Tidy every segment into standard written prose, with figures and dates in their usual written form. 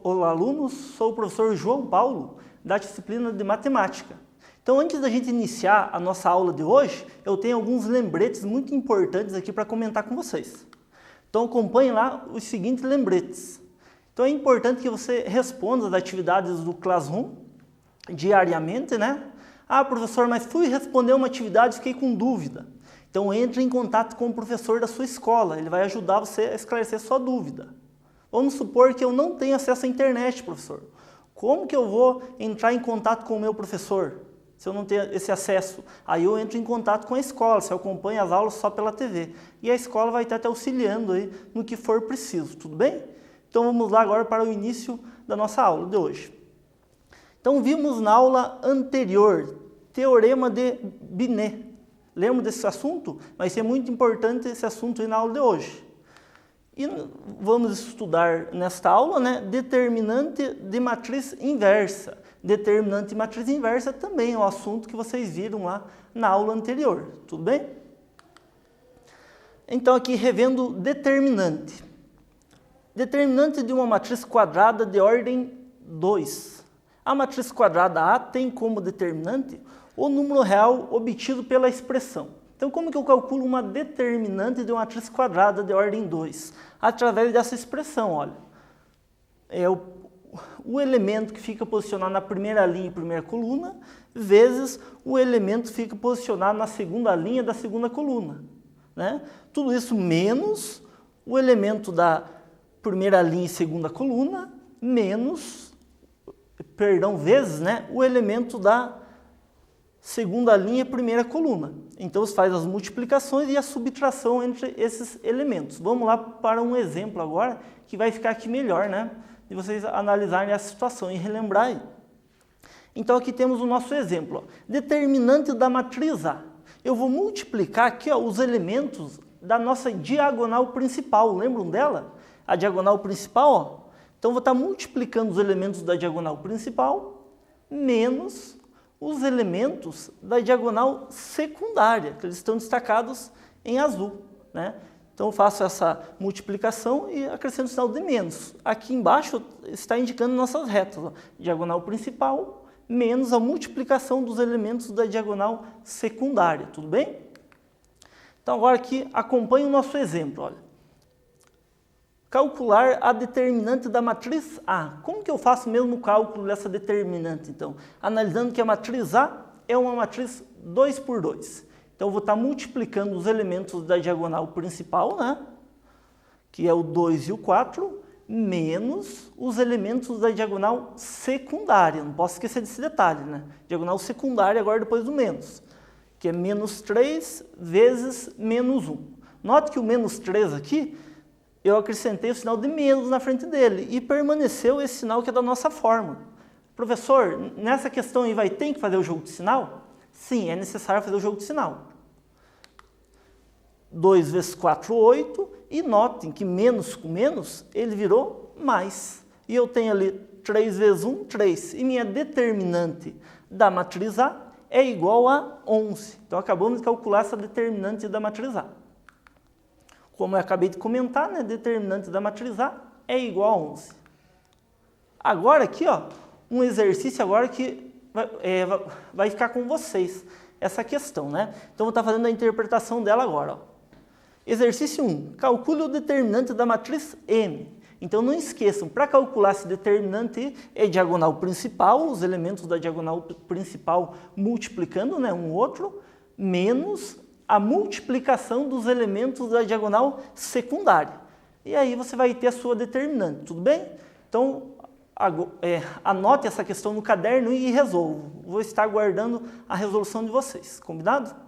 Olá, alunos! Sou o professor João Paulo, da disciplina de Matemática. Então, antes da gente iniciar a nossa aula de hoje, eu tenho alguns lembretes muito importantes aqui para comentar com vocês. Então, acompanhe lá os seguintes lembretes. Então, é importante que você responda as atividades do Classroom diariamente, né? Ah, professor, mas fui responder uma atividade e fiquei com dúvida. Então, entre em contato com o professor da sua escola, ele vai ajudar você a esclarecer sua dúvida. Vamos supor que eu não tenho acesso à internet, professor. Como que eu vou entrar em contato com o meu professor, se eu não tenho esse acesso? Aí eu entro em contato com a escola, se eu acompanho as aulas só pela TV. E a escola vai estar te auxiliando aí no que for preciso, tudo bem? Então vamos lá agora para o início da nossa aula de hoje. Então vimos na aula anterior, Teorema de Binet. Lembra desse assunto? Vai ser muito importante esse assunto aí na aula de hoje. E vamos estudar nesta aula, né, determinante de matriz inversa. Determinante de matriz inversa também é um assunto que vocês viram lá na aula anterior, tudo bem? Então aqui revendo determinante. Determinante de uma matriz quadrada de ordem 2. A matriz quadrada A tem como determinante o número real obtido pela expressão. Então, como que eu calculo uma determinante de uma matriz quadrada de ordem 2? Através dessa expressão, olha. É o elemento que fica posicionado na primeira linha e primeira coluna, vezes o elemento que fica posicionado na segunda linha da segunda coluna, né? Tudo isso menos o elemento da primeira linha e segunda coluna, vezes, né, o elemento da segunda linha e primeira coluna. Então, você faz as multiplicações e a subtração entre esses elementos. Vamos lá para um exemplo agora, que vai ficar aqui melhor, né? De vocês analisarem a situação e relembrar aí. Então, aqui temos o nosso exemplo. Ó. Determinante da matriz A. Eu vou multiplicar aqui, ó, os elementos da nossa diagonal principal. Lembram dela? A diagonal principal, ó. Então, vou estar multiplicando os elementos da diagonal principal menos os elementos da diagonal secundária, que eles estão destacados em azul, né? Então, eu faço essa multiplicação e acrescento o sinal de menos. Aqui embaixo está indicando nossas retas. Ó. Diagonal principal menos a multiplicação dos elementos da diagonal secundária, tudo bem? Então, agora aqui, acompanhe o nosso exemplo. Olha. Calcular a determinante da matriz A. Como que eu faço mesmo o cálculo dessa determinante, então? Analisando que a matriz A é uma matriz 2 por 2. Então, eu vou estar multiplicando os elementos da diagonal principal, né? Que é o 2 e o 4, menos os elementos da diagonal secundária. Não posso esquecer desse detalhe, né? Diagonal secundária agora depois do menos, que é menos 3 vezes menos 1. Note que o menos 3 aqui, eu acrescentei o sinal de menos na frente dele e permaneceu esse sinal que é da nossa fórmula. Professor, nessa questão aí vai ter que fazer o jogo de sinal? Sim, é necessário fazer o jogo de sinal. 2 vezes 4, 8, e notem que menos com menos, ele virou mais. E eu tenho ali 3 vezes 1, 3. E minha determinante da matriz A é igual a 11. Então, acabamos de calcular essa determinante da matriz A. Como eu acabei de comentar, né, determinante da matriz A é igual a 11. Agora aqui, ó, um exercício agora que vai ficar com vocês, essa questão, né? Então, eu vou estar fazendo a interpretação dela agora. Ó. Exercício 1. Calcule o determinante da matriz M. Então, não esqueçam, para calcular esse determinante é diagonal principal, os elementos da diagonal principal multiplicando, né, um outro, menos a multiplicação dos elementos da diagonal secundária. E aí você vai ter a sua determinante, tudo bem? Então, anote essa questão no caderno e resolva. Vou estar aguardando a resolução de vocês, combinado?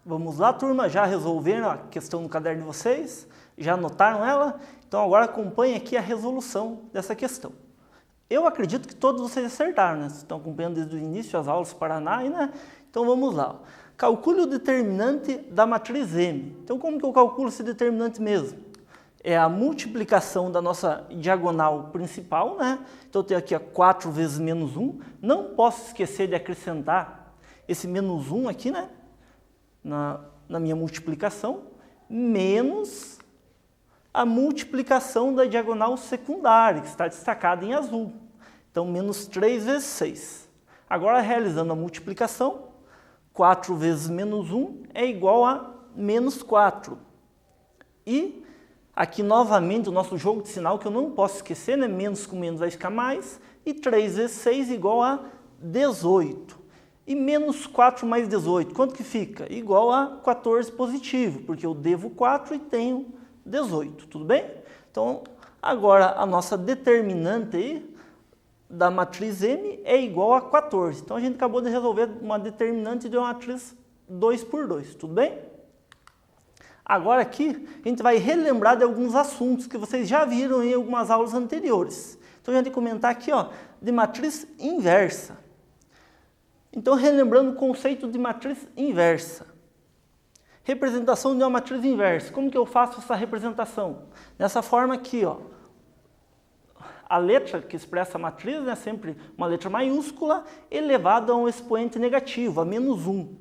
Vamos lá, turma, já resolveram a questão no caderno de vocês? Já anotaram ela? Então agora acompanhe aqui a resolução dessa questão. Eu acredito que todos vocês acertaram, né? Vocês estão acompanhando desde o início as aulas Paraná, né? Então vamos lá. Calcule o determinante da matriz M. Então como que eu calculo esse determinante mesmo? É a multiplicação da nossa diagonal principal, né? Então eu tenho aqui 4 vezes menos 1. Não posso esquecer de acrescentar esse menos 1 aqui, né? Na minha multiplicação, menos a multiplicação da diagonal secundária, que está destacada em azul. Então, menos 3 vezes 6. Agora, realizando a multiplicação, 4 vezes menos 1 é igual a menos 4. E aqui, novamente, o nosso jogo de sinal, que eu não posso esquecer, né? Menos com menos vai ficar mais. E 3 vezes 6 igual a 18. E menos 4 mais 18, quanto que fica? Igual a 14 positivo, porque eu devo 4 e tenho 18, tudo bem? Então, agora a nossa determinante aí da matriz M é igual a 14. Então, a gente acabou de resolver uma determinante de uma matriz 2 por 2, tudo bem? Agora aqui, a gente vai relembrar de alguns assuntos que vocês já viram em algumas aulas anteriores. Então, a gente vai comentar aqui, ó, de matriz inversa. Então, relembrando o conceito de matriz inversa. Representação de uma matriz inversa. Como que eu faço essa representação? Dessa forma aqui, ó. A letra que expressa a matriz é sempre uma letra maiúscula elevada a um expoente negativo, a menos 1.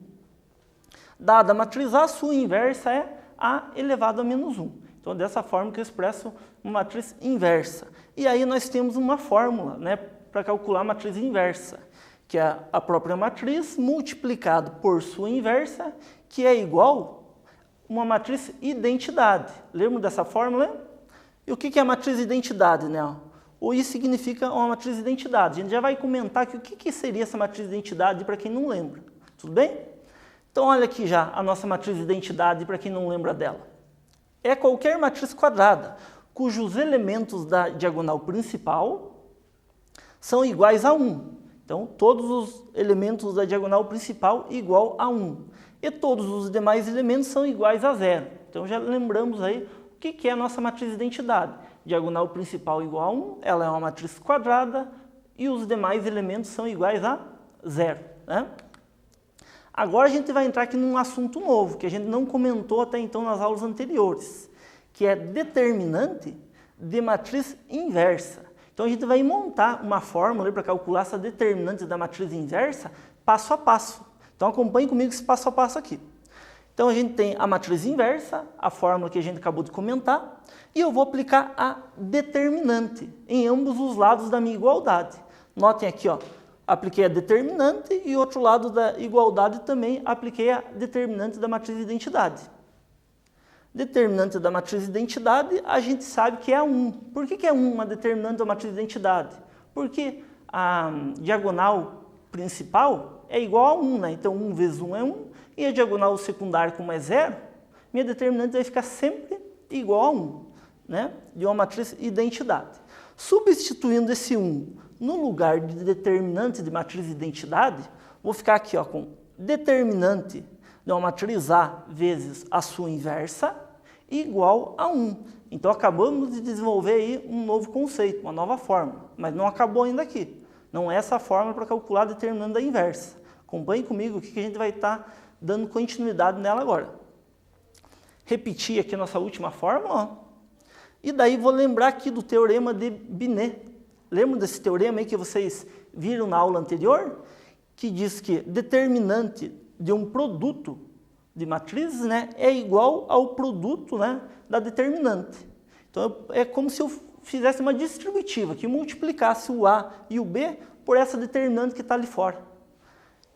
Dada a matriz A, sua inversa é A elevado a menos 1. Então, dessa forma que eu expresso uma matriz inversa. E aí nós temos uma fórmula, né, para calcular a matriz inversa, que é a própria matriz multiplicado por sua inversa, que é igual a uma matriz identidade. Lembra dessa fórmula? E o que é a matriz identidade, né? O I significa uma matriz identidade. A gente já vai comentar aqui o que seria essa matriz identidade para quem não lembra. Tudo bem? Então, olha aqui já a nossa matriz identidade para quem não lembra dela. É qualquer matriz quadrada cujos elementos da diagonal principal são iguais a 1. Então, todos os elementos da diagonal principal igual a 1. E todos os demais elementos são iguais a 0. Então, já lembramos aí o que é a nossa matriz identidade. Diagonal principal igual a 1, ela é uma matriz quadrada e os demais elementos são iguais a 0. Né? Agora a gente vai entrar aqui num assunto novo, que a gente não comentou até então nas aulas anteriores, que é determinante de matriz inversa. Então, a gente vai montar uma fórmula para calcular essa determinante da matriz inversa passo a passo. Então, acompanhe comigo esse passo a passo aqui. Então, a gente tem a matriz inversa, a fórmula que a gente acabou de comentar, e eu vou aplicar a determinante em ambos os lados da minha igualdade. Notem aqui, ó, apliquei a determinante e outro lado da igualdade também apliquei a determinante da matriz identidade. Determinante da matriz identidade, a gente sabe que é 1. Por que é 1 uma determinante da matriz identidade? Porque a diagonal principal é igual a 1, né? Então, 1 vezes 1 é 1, e a diagonal secundária, como é 0, minha determinante vai ficar sempre igual a 1, né? De uma matriz identidade. Substituindo esse 1 no lugar de determinante de matriz identidade, vou ficar aqui, ó, com determinante de uma matriz A vezes a sua inversa igual a 1. Então, acabamos de desenvolver aí um novo conceito, uma nova fórmula, mas não acabou ainda aqui. Não é essa fórmula para calcular a determinante da inversa. Acompanhe comigo o que a gente vai estar dando continuidade nela agora. Repetir aqui a nossa última fórmula, ó. E daí vou lembrar aqui do teorema de Binet. Lembram desse teorema aí que vocês viram na aula anterior? Que diz que determinante de um produto de matrizes, né, é igual ao produto, né, da determinante. Então, é como se eu fizesse uma distributiva, que multiplicasse o A e o B por essa determinante que está ali fora.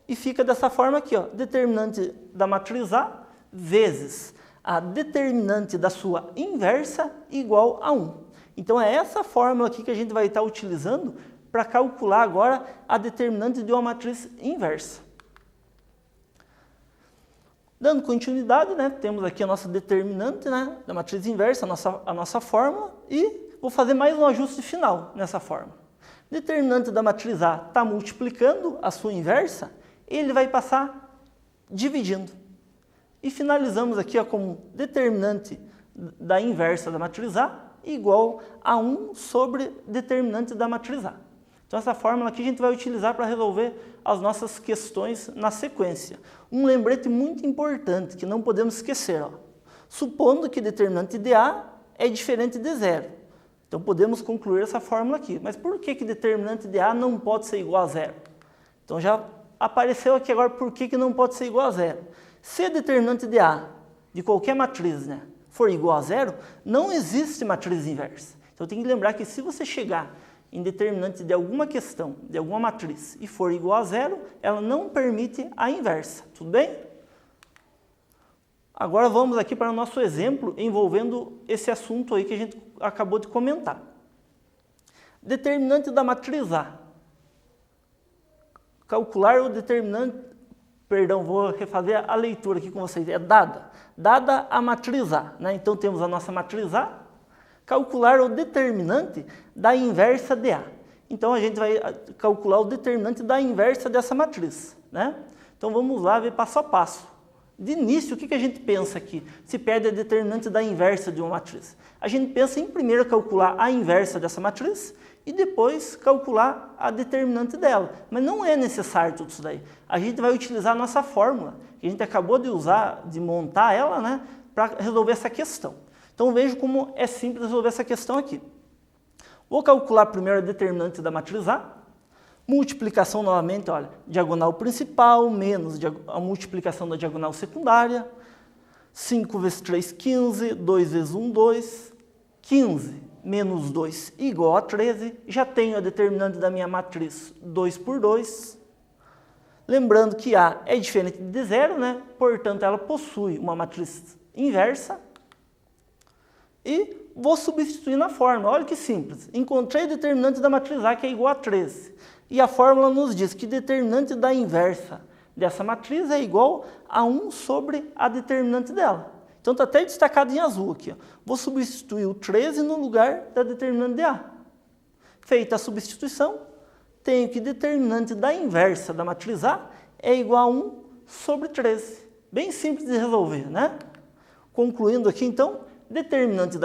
E fica dessa forma aqui, ó, determinante da matriz A vezes a determinante da sua inversa igual a 1. Então, é essa fórmula aqui que a gente vai estar utilizando para calcular agora a determinante de uma matriz inversa. Dando continuidade, né, temos aqui a nossa determinante, né, da matriz inversa, a nossa fórmula, e vou fazer mais um ajuste final nessa fórmula. Determinante da matriz A está multiplicando a sua inversa, ele vai passar dividindo. E finalizamos aqui ó, como determinante da inversa da matriz A igual a 1 sobre determinante da matriz A. Então essa fórmula aqui a gente vai utilizar para resolver as nossas questões na sequência. Um lembrete muito importante que não podemos esquecer, ó. Supondo que determinante de A é diferente de zero. Então podemos concluir essa fórmula aqui. Mas por que determinante de A não pode ser igual a zero? Então já apareceu aqui agora por que não pode ser igual a zero. Se a determinante de A, de qualquer matriz, né, for igual a zero, não existe matriz inversa. Então tem que lembrar que se você chegar em determinante de alguma questão, de alguma matriz, e for igual a zero, ela não permite a inversa. Tudo bem? Agora vamos aqui para o nosso exemplo envolvendo esse assunto aí que a gente acabou de comentar. Determinante da matriz A. Calcular o determinante, perdão, vou refazer a leitura aqui com vocês, é dada a matriz A, né? Então temos a nossa matriz A, calcular o determinante da inversa de A. Então a gente vai calcular o determinante da inversa dessa matriz, né? Então vamos lá ver passo a passo. De início, o que a gente pensa aqui? Se pede a determinante da inversa de uma matriz. A gente pensa em primeiro calcular a inversa dessa matriz e depois calcular a determinante dela. Mas não é necessário tudo isso daí. A gente vai utilizar a nossa fórmula, que a gente acabou de usar, de montar ela, né, para resolver essa questão. Então veja como é simples resolver essa questão aqui. Vou calcular primeiro a determinante da matriz A. Multiplicação novamente, olha, diagonal principal menos a multiplicação da diagonal secundária. 5 vezes 3, 15, 2 vezes 1, 2. 15 menos 2 igual a 13. Já tenho a determinante da minha matriz 2 por 2. Lembrando que A é diferente de zero, né? Portanto, ela possui uma matriz inversa. E vou substituir na fórmula. Olha que simples. Encontrei a determinante da matriz A, que é igual a 13. E a fórmula nos diz que determinante da inversa dessa matriz é igual a 1 sobre a determinante dela. Então está até destacado em azul aqui. Ó. Vou substituir o 13 no lugar da determinante de A. Feita a substituição, tenho que determinante da inversa da matriz A é igual a 1 sobre 13. Bem simples de resolver, né? Concluindo aqui então, determinante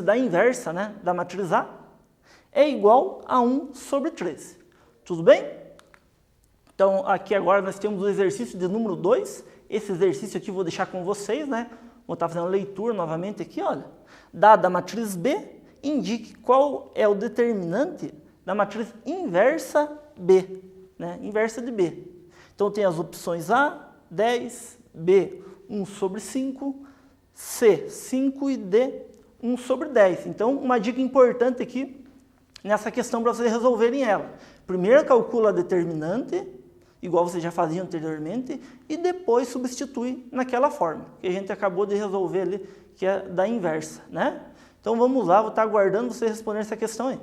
da inversa, né, da matriz A é igual a 1 sobre 13. Tudo bem? Então, aqui agora nós temos o exercício de número 2. Esse exercício aqui eu vou deixar com vocês, né? Vou estar fazendo a leitura novamente aqui, olha. Dada a matriz B, indique qual é o determinante da matriz inversa B, né? Inversa de B. Então, tem as opções A, 10, B, 1 sobre 5, C, 5 e D, 1 sobre 10. Então, uma dica importante aqui nessa questão para vocês resolverem ela. Primeiro calcula a determinante, igual vocês já faziam anteriormente, e depois substitui naquela forma que a gente acabou de resolver ali, que é da inversa, né? Então vamos lá, vou estar aguardando vocês responderem essa questão aí.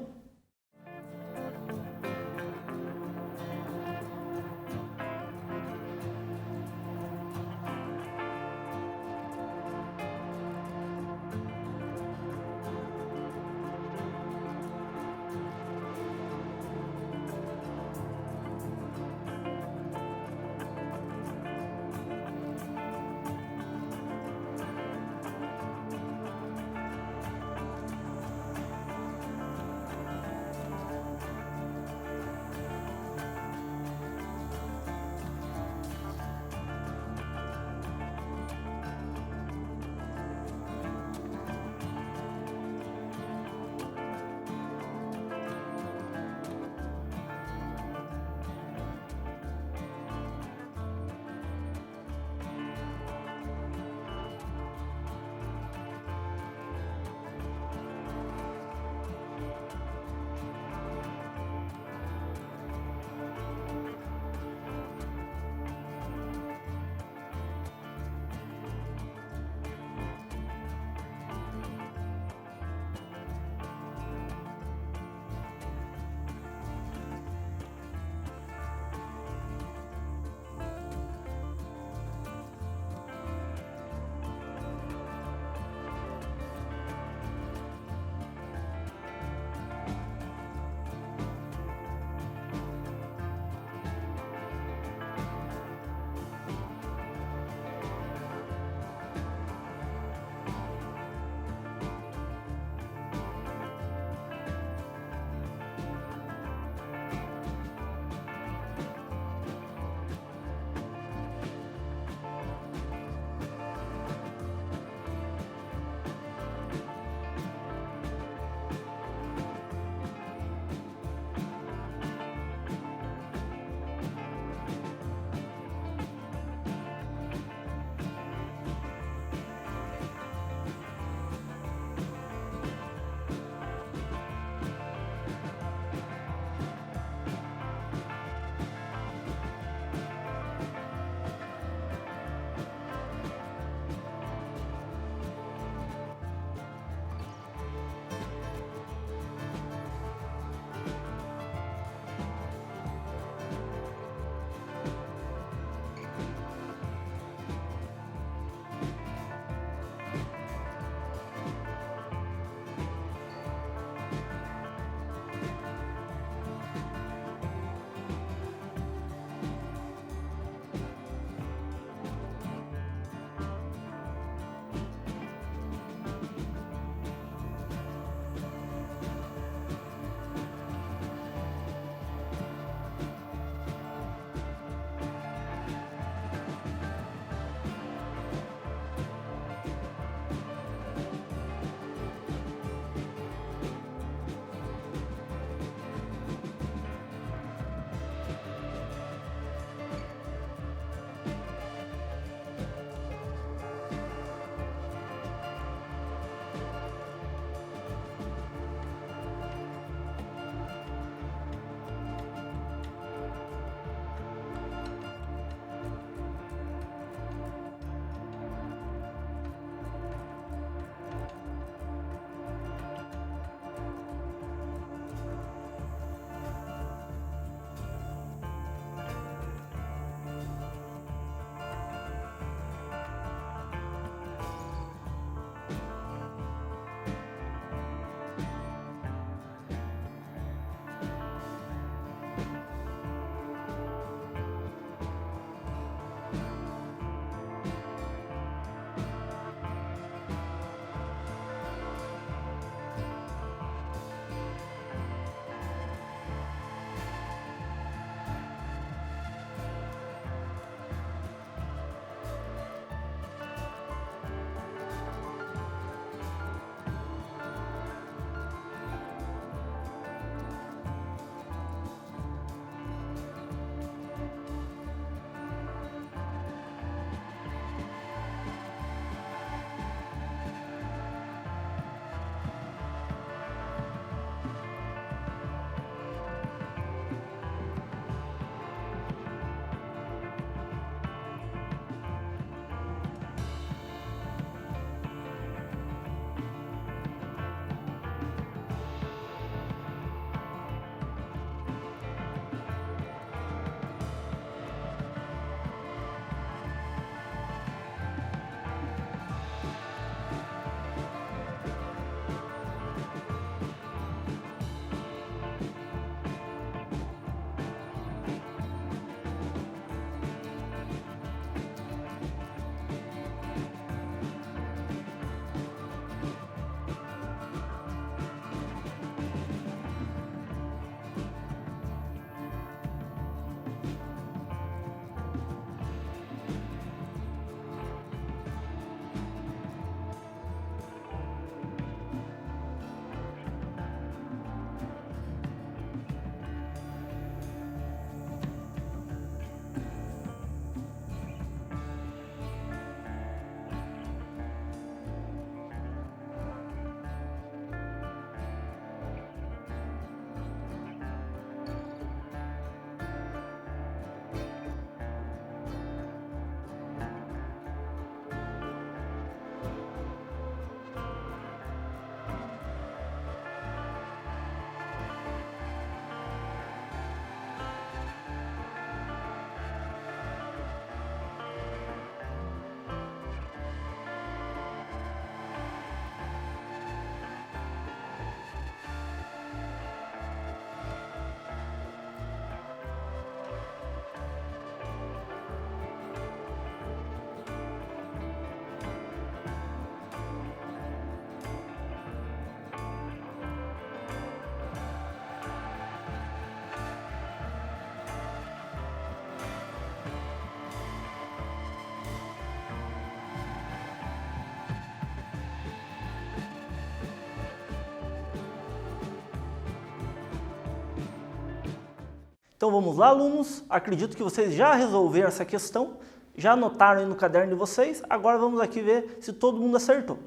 Então vamos lá, alunos, acredito que vocês já resolveram essa questão, já anotaram aí no caderno de vocês, agora vamos aqui ver se todo mundo acertou.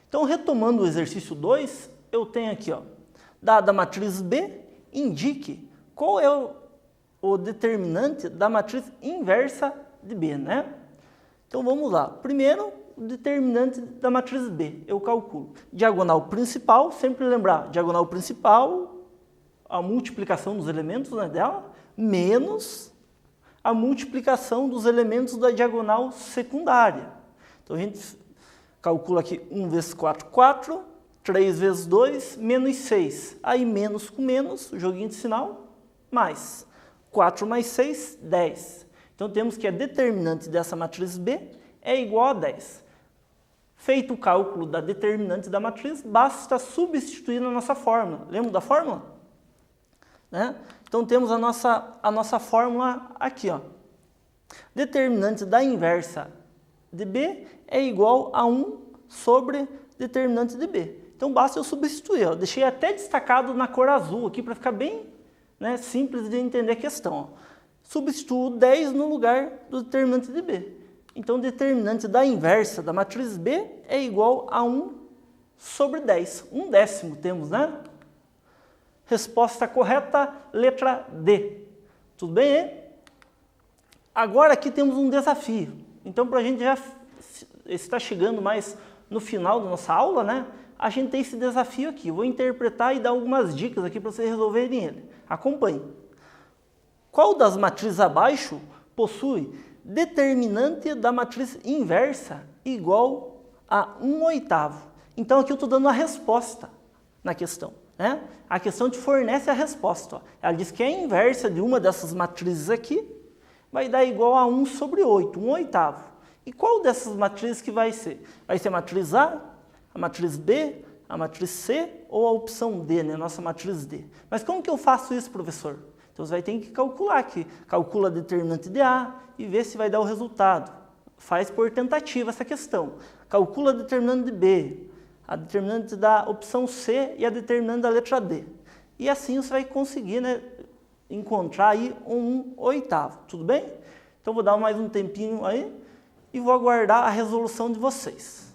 Então retomando o exercício 2, eu tenho aqui, ó, dada a matriz B, indique qual é o determinante da matriz inversa de B, né? Então vamos lá, primeiro o determinante da matriz B, eu calculo. Diagonal principal, sempre lembrar, diagonal principal, a multiplicação dos elementos, né, dela, menos a multiplicação dos elementos da diagonal secundária. Então a gente calcula aqui 1 vezes 4, 4, 3 vezes 2, menos 6. Aí menos com menos, joguinho de sinal, mais. 4 mais 6, 10. Então temos que a determinante dessa matriz B é igual a 10. Feito o cálculo da determinante da matriz, basta substituir na nossa fórmula. Lembra da fórmula? Né? Então temos a nossa fórmula aqui, ó. Determinante da inversa de B é igual a 1 sobre determinante de B. Então basta eu substituir, ó. Deixei até destacado na cor azul aqui para ficar bem, né, simples de entender a questão. Ó. Substituo 10 no lugar do determinante de B. Então o determinante da inversa da matriz B é igual a 1 sobre 10. 1/10 temos, né? Resposta correta, letra D. Tudo bem, hein? Agora aqui temos um desafio. Então, para a gente já estar chegando mais no final da nossa aula, né? A gente tem esse desafio aqui. Vou interpretar e dar algumas dicas aqui para vocês resolverem ele. Acompanhe. Qual das matrizes abaixo possui determinante da matriz inversa igual a 1/8? Então, aqui eu estou dando a resposta na questão. Né? A questão te fornece a resposta. Ó. Ela diz que a inversa de uma dessas matrizes aqui vai dar igual a 1 sobre 8, 1/8. E qual dessas matrizes que vai ser? Vai ser a matriz A, a matriz B, a matriz C ou a opção D, né? Nossa matriz D. Mas como que eu faço isso, professor? Então você vai ter que calcular aqui. Calcula a determinante de A e vê se vai dar o resultado. Faz por tentativa essa questão. Calcula a determinante de B, a determinante da opção C e a determinante da letra D. E assim você vai conseguir, né, encontrar aí 1/8. Tudo bem? Então vou dar mais um tempinho aí e vou aguardar a resolução de vocês.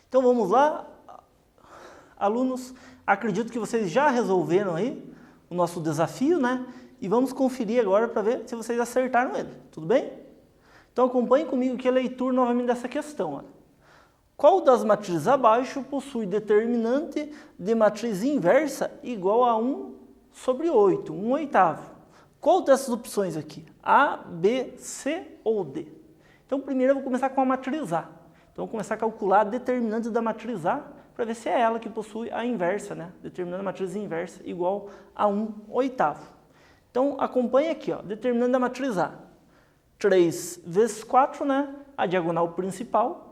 Então vamos lá, alunos, acredito que vocês já resolveram aí o nosso desafio, né? E vamos conferir agora para ver se vocês acertaram ele, tudo bem? Então acompanhe comigo aqui a leitura novamente dessa questão. Olha. Qual das matrizes abaixo possui determinante de matriz inversa igual a 1 sobre 8, 1/8? Qual dessas opções aqui? A, B, C ou D? Então primeiro eu vou começar com a matriz A. Então vou começar a calcular a determinante da matriz A para ver se é ela que possui a inversa, né? Determinante da matriz inversa igual a 1/8. Então acompanhe aqui, ó, determinante da matriz A. 3 vezes 4, né? A diagonal principal.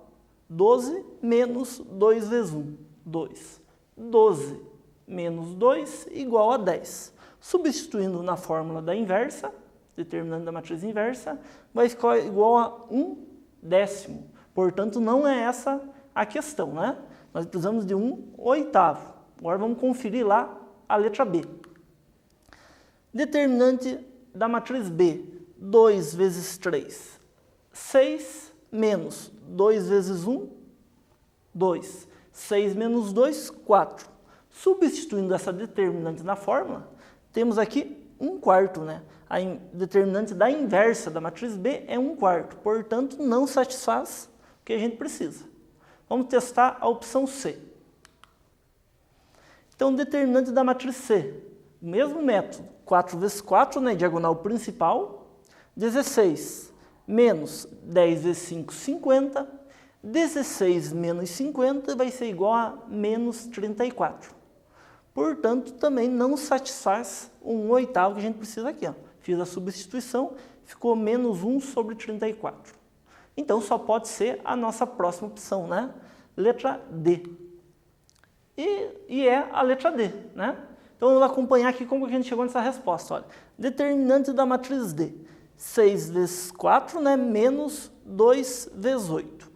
12 menos 2 vezes 1, 2. 12 menos 2 igual a 10. Substituindo na fórmula da inversa, determinante da matriz inversa, vai ficar igual a 1/10. Portanto, não é essa a questão, né? Nós precisamos de 1/8. Agora vamos conferir lá a letra B. Determinante da matriz B, 2 vezes 3, 6 menos 2 vezes 1, 2. 6 menos 2, 4. Substituindo essa determinante na fórmula, temos aqui 1/4, né? A determinante da inversa da matriz B é 1/4, portanto, não satisfaz o que a gente precisa. Vamos testar a opção C. Então, determinante da matriz C, o mesmo método, 4 vezes 4, né? Diagonal principal, 16 menos 10 vezes 5, 50. 16 menos 50 vai ser igual a menos 34. Portanto, também não satisfaz o 1/8 que a gente precisa aqui. Ó. Fiz a substituição, ficou menos 1 sobre 34. Então, só pode ser a nossa próxima opção, né? Letra D. E é a letra D, né? Então, vamos acompanhar aqui como que a gente chegou nessa resposta. Olha, determinante da matriz D. 6 vezes 4, né? Menos 2 vezes 8.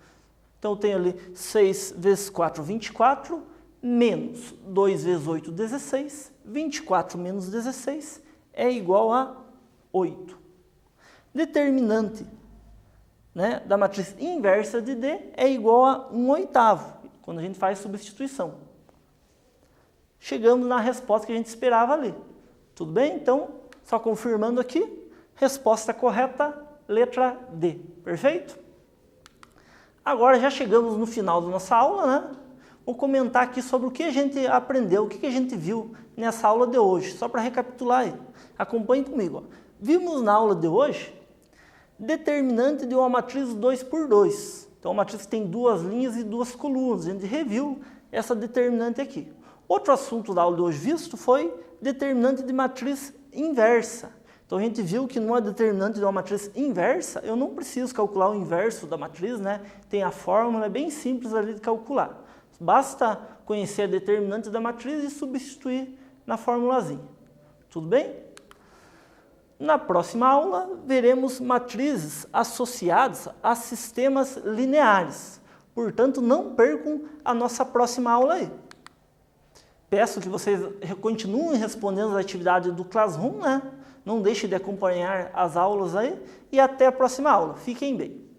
Então, eu tenho ali 6 vezes 4, 24, menos 2 vezes 8, 16. 24 menos 16 é igual a 8. Determinante, né, da matriz inversa de D é igual a 1/8, quando a gente faz substituição. Chegamos na resposta que a gente esperava ali. Tudo bem? Então, só confirmando aqui. Resposta correta, letra D. Perfeito? Agora já chegamos no final da nossa aula, né? Vou comentar aqui sobre o que a gente aprendeu, o que a gente viu nessa aula de hoje, só para recapitular aí. Acompanhe comigo. Ó. Vimos na aula de hoje determinante de uma matriz 2×2. Então, a matriz tem 2 linhas e 2 colunas. A gente reviu essa determinante aqui. Outro assunto da aula de hoje visto foi determinante de matriz inversa. Então, a gente viu que numa determinante de uma matriz inversa, eu não preciso calcular o inverso da matriz, né? Tem a fórmula, é bem simples ali de calcular. Basta conhecer a determinante da matriz e substituir na formulazinha. Tudo bem? Na próxima aula, veremos matrizes associadas a sistemas lineares. Portanto, não percam a nossa próxima aula aí. Peço que vocês continuem respondendo as atividades do Classroom, né? Não deixe de acompanhar as aulas aí e até a próxima aula. Fiquem bem.